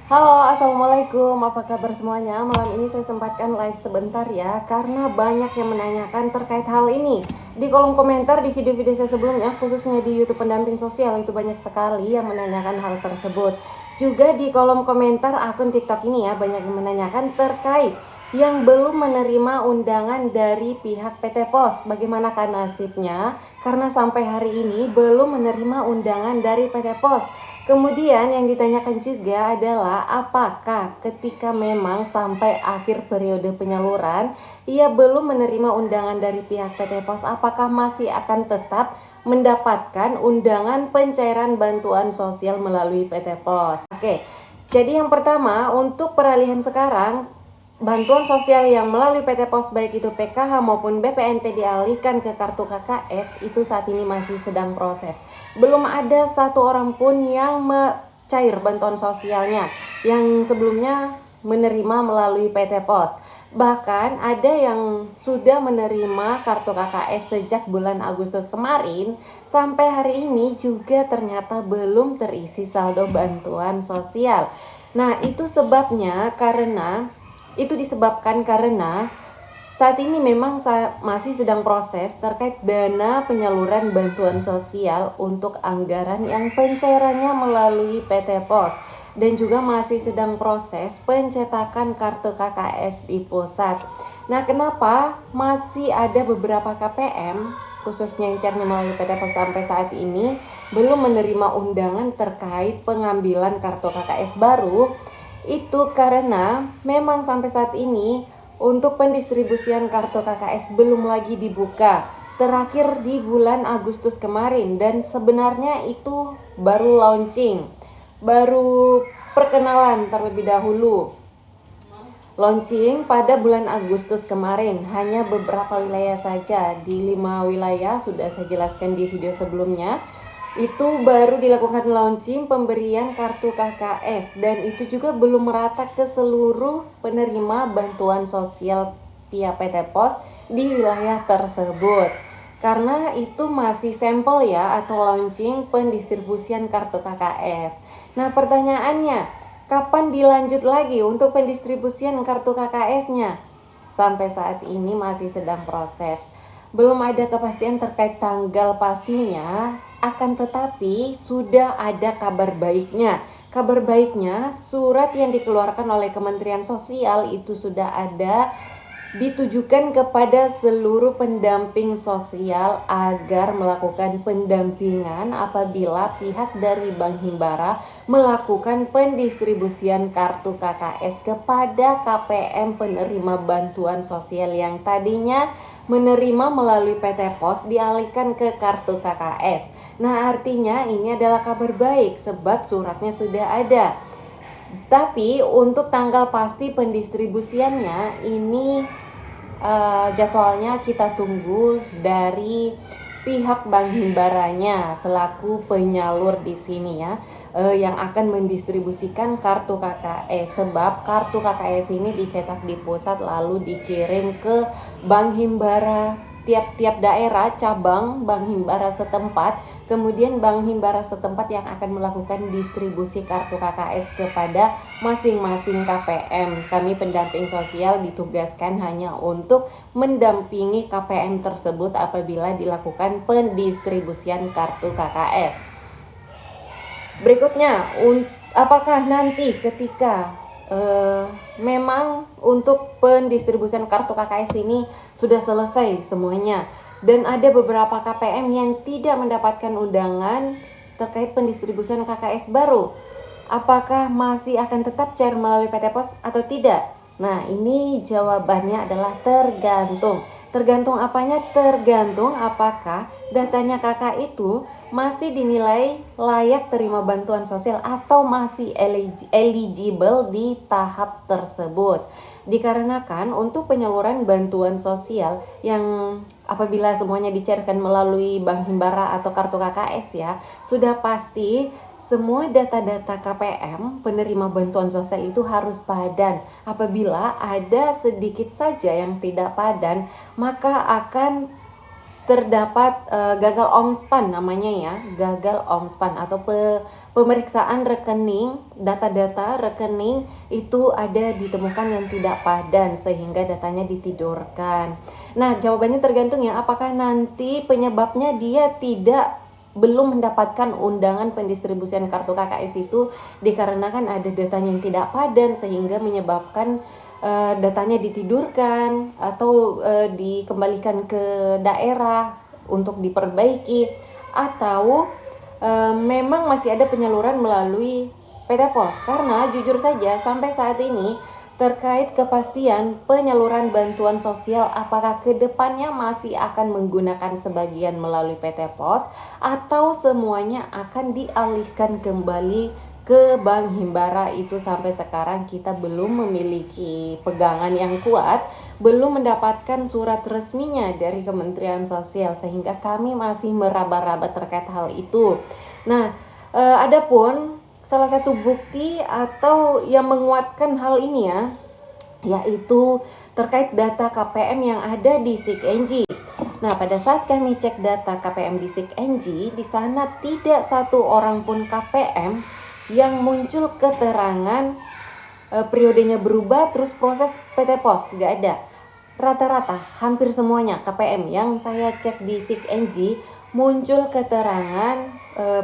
Halo, assalamualaikum. Apa kabar semuanya? Malam ini saya sempatkan live sebentar ya, karena banyak yang menanyakan terkait hal ini. Di kolom komentar di video-video saya sebelumnya, khususnya di YouTube Pendamping Sosial, itu banyak sekali yang menanyakan hal tersebut. Juga di kolom komentar akun TikTok ini ya, banyak yang menanyakan terkait yang belum menerima undangan dari pihak PT Pos. Bagaimanakah nasibnya? Karena sampai hari ini belum menerima undangan dari PT Pos. Kemudian yang ditanyakan juga adalah apakah ketika memang sampai akhir periode penyaluran ia belum menerima undangan dari pihak PT Pos, apakah masih akan tetap mendapatkan undangan pencairan bantuan sosial melalui PT Pos. Oke, jadi yang pertama untuk peralihan sekarang, bantuan sosial yang melalui PT Pos baik itu PKH maupun BPNT dialihkan ke kartu KKS itu saat ini masih sedang proses. Belum ada satu orang pun yang cair bantuan sosialnya yang sebelumnya menerima melalui PT Pos. Bahkan ada yang sudah menerima kartu KKS sejak bulan Agustus kemarin, sampai hari ini juga ternyata belum terisi saldo bantuan sosial. Nah, itu disebabkan karena saat ini memang masih sedang proses terkait dana penyaluran bantuan sosial untuk anggaran yang pencairannya melalui PT Pos, dan juga masih sedang proses pencetakan kartu KKS di pusat. Nah, kenapa masih ada beberapa KPM khususnya yang cairnya melalui PT Pos sampai saat ini belum menerima undangan terkait pengambilan kartu KKS baru? Itu karena memang sampai saat ini untuk pendistribusian kartu KKS belum lagi dibuka. Terakhir di bulan Agustus kemarin, dan sebenarnya itu baru launching, baru perkenalan terlebih dahulu. Launching pada bulan Agustus kemarin, hanya beberapa wilayah saja. Di 5 wilayah sudah saya jelaskan di video sebelumnya. Itu baru dilakukan launching pemberian kartu KKS, dan itu juga belum merata ke seluruh penerima bantuan sosial via PT Pos di wilayah tersebut. Karena itu masih sampel ya, atau launching pendistribusian kartu KKS. Nah, pertanyaannya, kapan dilanjut lagi untuk pendistribusian kartu KKS-nya? Sampai saat ini masih sedang proses. Belum ada kepastian terkait tanggal pastinya, akan tetapi sudah ada kabar baiknya. Kabar baiknya, surat yang dikeluarkan oleh Kementerian Sosial itu sudah ada, ditujukan kepada seluruh pendamping sosial agar melakukan pendampingan apabila pihak dari Bank Himbara melakukan pendistribusian kartu KKS kepada KPM penerima bantuan sosial yang tadinya menerima melalui PT Pos dialihkan ke kartu KKS. Nah, artinya ini adalah kabar baik sebab suratnya sudah ada. Tapi untuk tanggal pasti pendistribusiannya ini jadwalnya kita tunggu dari pihak Bank Himbaranya selaku penyalur di sini ya, yang akan mendistribusikan kartu KKS, sebab kartu KKS ini dicetak di pusat lalu dikirim ke Bank Himbara tiap-tiap daerah cabang Bank Himbara setempat. Kemudian Bank Himbara setempat yang akan melakukan distribusi kartu KKS kepada masing-masing KPM. Kami pendamping sosial ditugaskan hanya untuk mendampingi KPM tersebut apabila dilakukan pendistribusian kartu KKS. Berikutnya, apakah nanti ketika memang untuk pendistribusian kartu KKS ini sudah selesai semuanya dan ada beberapa KPM yang tidak mendapatkan undangan terkait pendistribusian KKS baru, apakah masih akan tetap cair melalui PT Pos atau tidak? Nah, ini jawabannya adalah tergantung. Tergantung apanya? Tergantung apakah datanya kakak itu masih dinilai layak terima bantuan sosial atau masih eligible di tahap tersebut. Dikarenakan untuk penyaluran bantuan sosial yang apabila semuanya dicairkan melalui Bank Himbara atau kartu KKS ya, sudah pasti semua data-data KPM penerima bantuan sosial itu harus padan. Apabila ada sedikit saja yang tidak padan, maka akan terdapat gagal omspan namanya ya, gagal omspan atau pemeriksaan rekening, data-data rekening itu ada ditemukan yang tidak padan sehingga datanya ditidurkan. Nah, jawabannya tergantung ya, apakah nanti penyebabnya dia belum mendapatkan undangan pendistribusian kartu KKS itu dikarenakan ada datanya yang tidak padan sehingga menyebabkan datanya ditidurkan atau dikembalikan ke daerah untuk diperbaiki, atau memang masih ada penyaluran melalui PT Pos. Karena jujur saja sampai saat ini terkait kepastian penyaluran bantuan sosial apakah kedepannya masih akan menggunakan sebagian melalui PT Pos atau semuanya akan dialihkan kembali ke Bank Himbara, itu sampai sekarang kita belum memiliki pegangan yang kuat, belum mendapatkan surat resminya dari Kementerian Sosial sehingga kami masih meraba-raba terkait hal itu. Nah, adapun salah satu bukti atau yang menguatkan hal ini ya, yaitu terkait data KPM yang ada di SIKNJ. Nah, pada saat kami cek data KPM di SIKNJ, di sana tidak satu orang pun KPM yang muncul keterangan periodenya berubah terus proses PT Pos, nggak ada. Rata-rata hampir semuanya KPM yang saya cek di SIKNJ muncul keterangan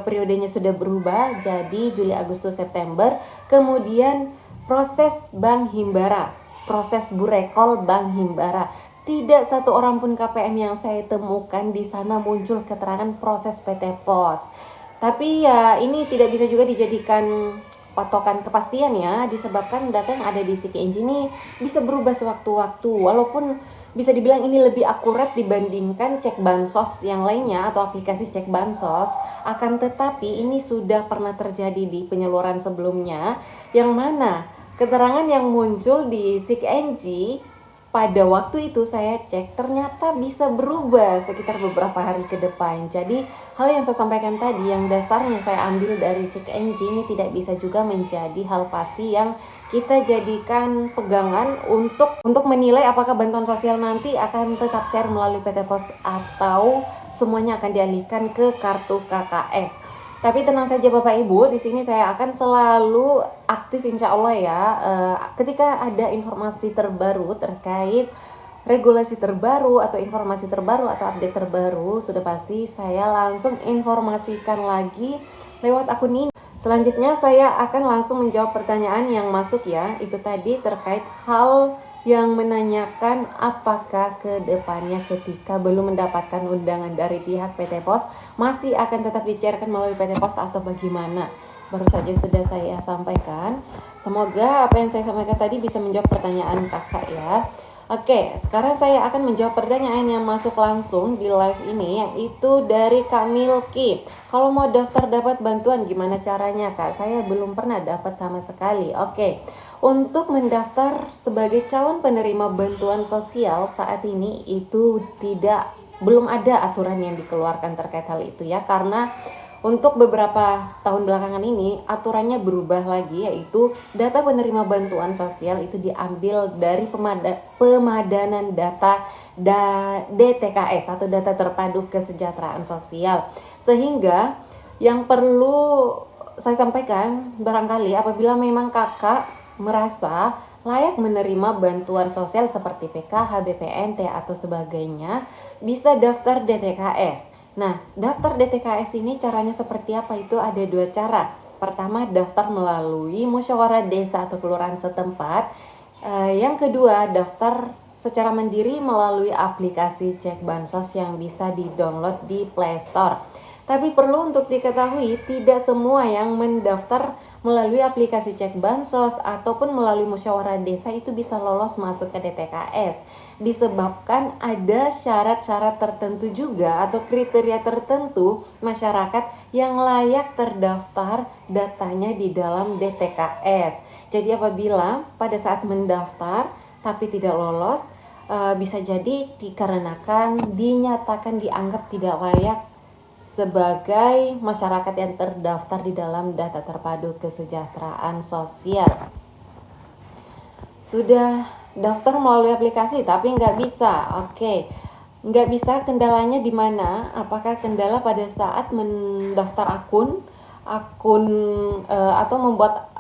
periodenya sudah berubah jadi Juli, Agustus, September, kemudian proses Bank Himbara, proses burekol Bank Himbara. Tidak satu orang pun KPM yang saya temukan di sana muncul keterangan proses PT Pos. Tapi ya ini tidak bisa juga dijadikan patokan kepastian ya, disebabkan data yang ada di SIKNJ ini bisa berubah sewaktu-waktu. Walaupun bisa dibilang ini lebih akurat dibandingkan cek bansos yang lainnya atau aplikasi cek bansos, akan tetapi ini sudah pernah terjadi di penyaluran sebelumnya, yang mana keterangan yang muncul di SIKNJ pada waktu itu saya cek ternyata bisa berubah sekitar beberapa hari ke depan. Jadi hal yang saya sampaikan tadi yang dasarnya saya ambil dari SIKNJ ini tidak bisa juga menjadi hal pasti yang kita jadikan pegangan untuk menilai apakah bantuan sosial nanti akan tetap cair melalui PT Pos atau semuanya akan dialihkan ke kartu KKS. Tapi tenang saja Bapak Ibu, di sini saya akan selalu aktif insya Allah ya. Ketika ada informasi terbaru terkait regulasi terbaru atau informasi terbaru atau update terbaru, sudah pasti saya langsung informasikan lagi lewat akun ini. Selanjutnya saya akan langsung menjawab pertanyaan yang masuk ya. Itu tadi terkait hal yang menanyakan apakah ke depannya ketika belum mendapatkan undangan dari pihak PT Pos masih akan tetap dicairkan melalui PT Pos atau bagaimana. Baru saja sudah saya sampaikan. Semoga apa yang saya sampaikan tadi bisa menjawab pertanyaan kakak ya. Oke, sekarang saya akan menjawab pertanyaan yang masuk langsung di live ini, yaitu dari Kak Milky. Kalau mau daftar dapat bantuan gimana caranya Kak? Saya belum pernah dapat sama sekali. Oke, untuk mendaftar sebagai calon penerima bantuan sosial saat ini itu belum ada aturan yang dikeluarkan terkait hal itu ya, karena untuk beberapa tahun belakangan ini aturannya berubah lagi, yaitu data penerima bantuan sosial itu diambil dari pemadanan data DTKS atau data terpadu kesejahteraan sosial. Sehingga yang perlu saya sampaikan, barangkali apabila memang kakak merasa layak menerima bantuan sosial seperti PKH, BPNT atau sebagainya, bisa daftar DTKS. Nah, daftar DTKS ini caranya seperti apa? Itu ada dua cara. Pertama, daftar melalui musyawarah desa atau kelurahan setempat. Yang kedua, daftar secara mandiri melalui aplikasi cek bansos yang bisa di-download di Play Store. Tapi perlu untuk diketahui, tidak semua yang mendaftar melalui aplikasi cek bansos ataupun melalui musyawarah desa itu bisa lolos masuk ke DTKS. Disebabkan ada syarat-syarat tertentu juga atau kriteria tertentu masyarakat yang layak terdaftar datanya di dalam DTKS. Jadi apabila pada saat mendaftar tapi tidak lolos, bisa jadi dikarenakan dinyatakan dianggap tidak layak sebagai masyarakat yang terdaftar di dalam data terpadu kesejahteraan sosial. Sudah daftar melalui aplikasi tapi nggak bisa. Oke, Nggak bisa, kendalanya di mana? Apakah kendala pada saat mendaftar akun atau membuat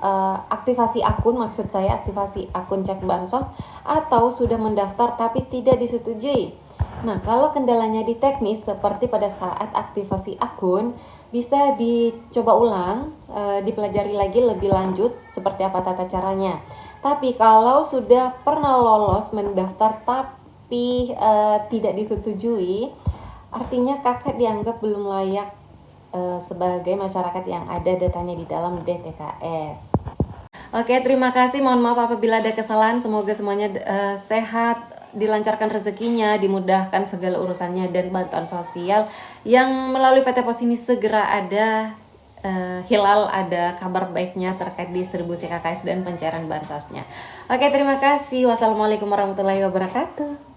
aktivasi akun, maksud saya aktivasi akun cek bansos, atau sudah mendaftar tapi tidak disetujui? Nah, kalau kendalanya di teknis seperti pada saat aktivasi akun, bisa dicoba ulang, dipelajari lagi lebih lanjut seperti apa tata caranya. Tapi kalau sudah pernah lolos mendaftar tapi tidak disetujui, artinya kakak dianggap belum layak sebagai masyarakat yang ada datanya di dalam DTKS. Oke, terima kasih. Mohon maaf apabila ada kesalahan. Semoga semuanya sehat, dilancarkan rezekinya, dimudahkan segala urusannya, dan bantuan sosial yang melalui PT Pos ini segera ada hilal, ada kabar baiknya terkait distribusi KKS dan pencairan bansosnya. Oke, terima kasih. Wassalamualaikum warahmatullahi wabarakatuh.